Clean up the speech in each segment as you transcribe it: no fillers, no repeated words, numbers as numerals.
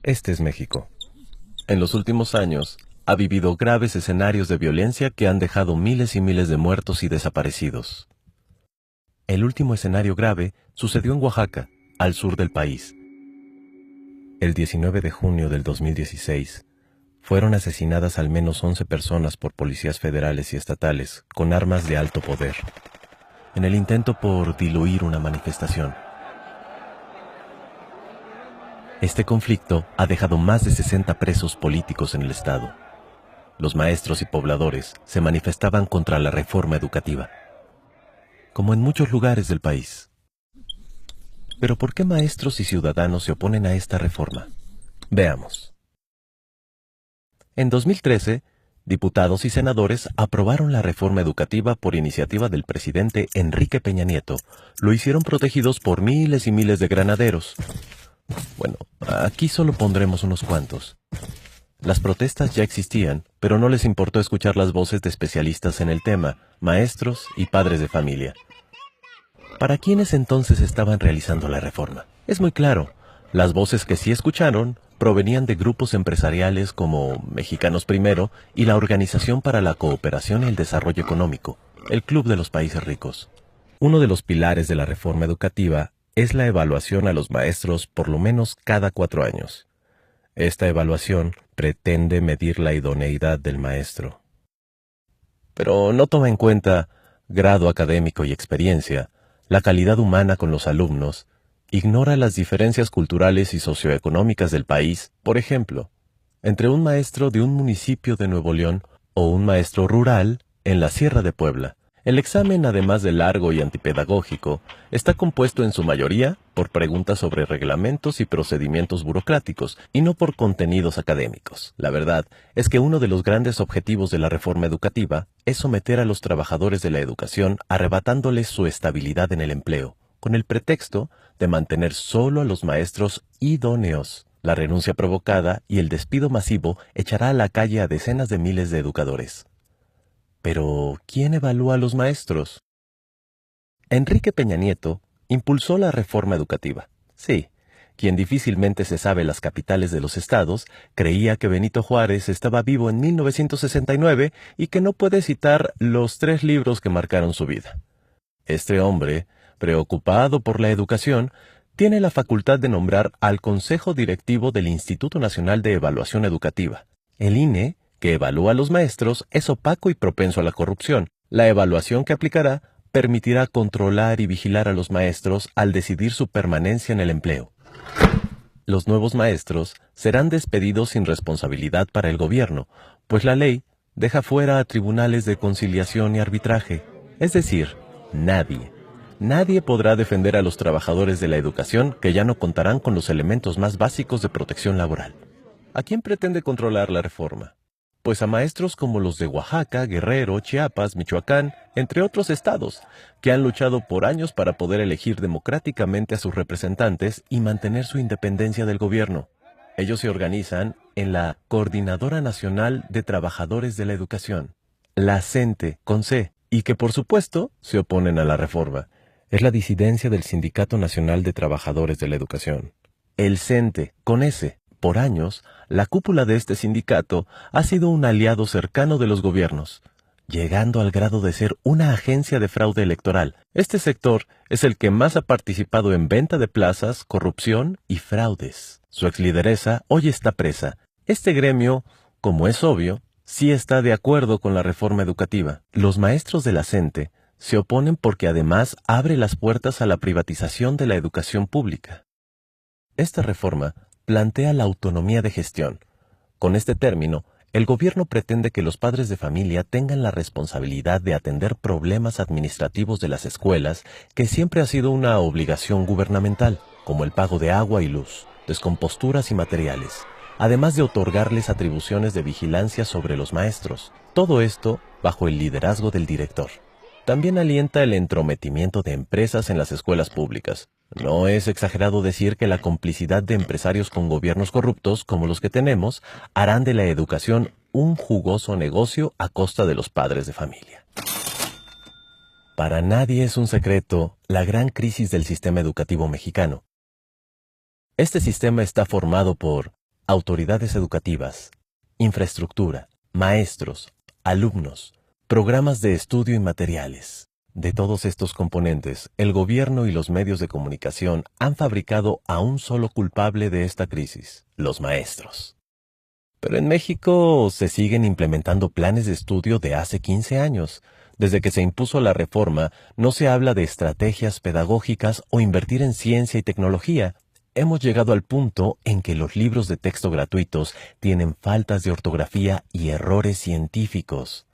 Este es México. En los últimos años, ha vivido graves escenarios de violencia que han dejado miles y miles de muertos y desaparecidos. El último escenario grave sucedió en Oaxaca, al sur del país. El 19 de junio del 2016, fueron asesinadas al menos 11 personas por policías federales y estatales con armas de alto poder, en el intento por diluir una manifestación. Este conflicto ha dejado más de 60 presos políticos en el estado. Los maestros y pobladores se manifestaban contra la reforma educativa, como en muchos lugares del país. Pero ¿por qué maestros y ciudadanos se oponen a esta reforma? Veamos. En 2013, diputados y senadores aprobaron la reforma educativa por iniciativa del presidente Enrique Peña Nieto. Lo hicieron protegidos por miles y miles de granaderos. Bueno, aquí solo pondremos unos cuantos. Las protestas ya existían, pero no les importó escuchar las voces de especialistas en el tema, maestros y padres de familia. ¿Para quiénes entonces estaban realizando la reforma? Es muy claro, las voces que sí escucharon provenían de grupos empresariales como Mexicanos Primero y la Organización para la Cooperación y el Desarrollo Económico, el Club de los Países Ricos. Uno de los pilares de la reforma educativa es la evaluación a los maestros por lo menos cada 4 años. Esta evaluación pretende medir la idoneidad del maestro. Pero no toma en cuenta grado académico y experiencia, la calidad humana con los alumnos, ignora las diferencias culturales y socioeconómicas del país, por ejemplo, entre un maestro de un municipio de Nuevo León o un maestro rural en la Sierra de Puebla. El examen, además de largo y antipedagógico, está compuesto en su mayoría por preguntas sobre reglamentos y procedimientos burocráticos, y no por contenidos académicos. La verdad es que uno de los grandes objetivos de la reforma educativa es someter a los trabajadores de la educación arrebatándoles su estabilidad en el empleo, con el pretexto de mantener solo a los maestros idóneos. La renuncia provocada y el despido masivo echará a la calle a decenas de miles de educadores. Pero, ¿quién evalúa a los maestros? Enrique Peña Nieto impulsó la reforma educativa. Sí, quien difícilmente se sabe las capitales de los estados, creía que Benito Juárez estaba vivo en 1969 y que no puede citar los 3 libros que marcaron su vida. Este hombre, preocupado por la educación, tiene la facultad de nombrar al Consejo Directivo del Instituto Nacional de Evaluación Educativa. El INE, que evalúa a los maestros, es opaco y propenso a la corrupción. La evaluación que aplicará permitirá controlar y vigilar a los maestros al decidir su permanencia en el empleo. Los nuevos maestros serán despedidos sin responsabilidad para el gobierno, pues la ley deja fuera a tribunales de conciliación y arbitraje. Es decir, nadie podrá defender a los trabajadores de la educación que ya no contarán con los elementos más básicos de protección laboral. ¿A quién pretende controlar la reforma? Pues a maestros como los de Oaxaca, Guerrero, Chiapas, Michoacán, entre otros estados, que han luchado por años para poder elegir democráticamente a sus representantes y mantener su independencia del gobierno. Ellos se organizan en la Coordinadora Nacional de Trabajadores de la Educación, la CENTE, con C, y que por supuesto se oponen a la reforma. Es la disidencia del Sindicato Nacional de Trabajadores de la Educación, el CENTE, con S. Por años, la cúpula de este sindicato ha sido un aliado cercano de los gobiernos, llegando al grado de ser una agencia de fraude electoral. Este sector es el que más ha participado en venta de plazas, corrupción y fraudes. Su exlideresa hoy está presa. Este gremio, como es obvio, sí está de acuerdo con la reforma educativa. Los maestros de la CENTE se oponen porque además abre las puertas a la privatización de la educación pública. Esta reforma plantea la autonomía de gestión. Con este término, el gobierno pretende que los padres de familia tengan la responsabilidad de atender problemas administrativos de las escuelas, que siempre ha sido una obligación gubernamental, como el pago de agua y luz, descomposturas y materiales, además de otorgarles atribuciones de vigilancia sobre los maestros. Todo esto bajo el liderazgo del director. También alienta el entrometimiento de empresas en las escuelas públicas. No es exagerado decir que la complicidad de empresarios con gobiernos corruptos, como los que tenemos, harán de la educación un jugoso negocio a costa de los padres de familia. Para nadie es un secreto la gran crisis del sistema educativo mexicano. Este sistema está formado por autoridades educativas, infraestructura, maestros, alumnos, programas de estudio y materiales. De todos estos componentes, el gobierno y los medios de comunicación han fabricado a un solo culpable de esta crisis: los maestros. Pero en México se siguen implementando planes de estudio de hace 15 años. Desde que se impuso la reforma, no se habla de estrategias pedagógicas o invertir en ciencia y tecnología. Hemos llegado al punto en que los libros de texto gratuitos tienen faltas de ortografía y errores científicos.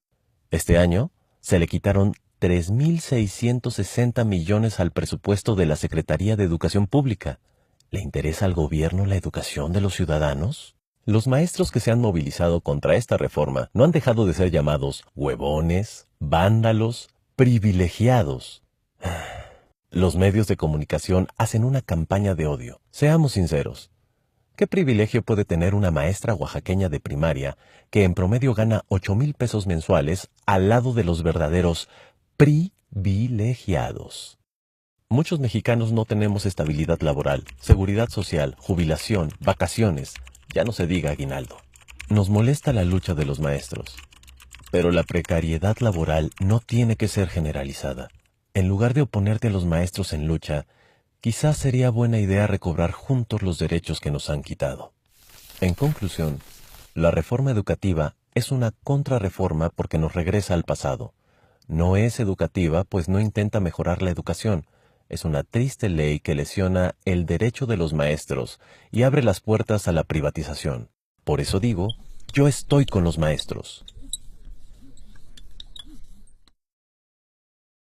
Este año se le quitaron 3.660 millones al presupuesto de la Secretaría de Educación Pública. ¿Le interesa al gobierno la educación de los ciudadanos? Los maestros que se han movilizado contra esta reforma no han dejado de ser llamados huevones, vándalos, privilegiados. Los medios de comunicación hacen una campaña de odio. Seamos sinceros. ¿Qué privilegio puede tener una maestra oaxaqueña de primaria que en promedio gana 8,000 pesos mensuales al lado de los verdaderos privilegiados? Muchos mexicanos no tenemos estabilidad laboral, seguridad social, jubilación, vacaciones, ya no se diga aguinaldo. Nos molesta la lucha de los maestros, pero la precariedad laboral no tiene que ser generalizada. En lugar de oponerte a los maestros en lucha, quizás sería buena idea recobrar juntos los derechos que nos han quitado. En conclusión, la reforma educativa es una contrarreforma porque nos regresa al pasado. No es educativa, pues no intenta mejorar la educación. Es una triste ley que lesiona el derecho de los maestros y abre las puertas a la privatización. Por eso digo, yo estoy con los maestros.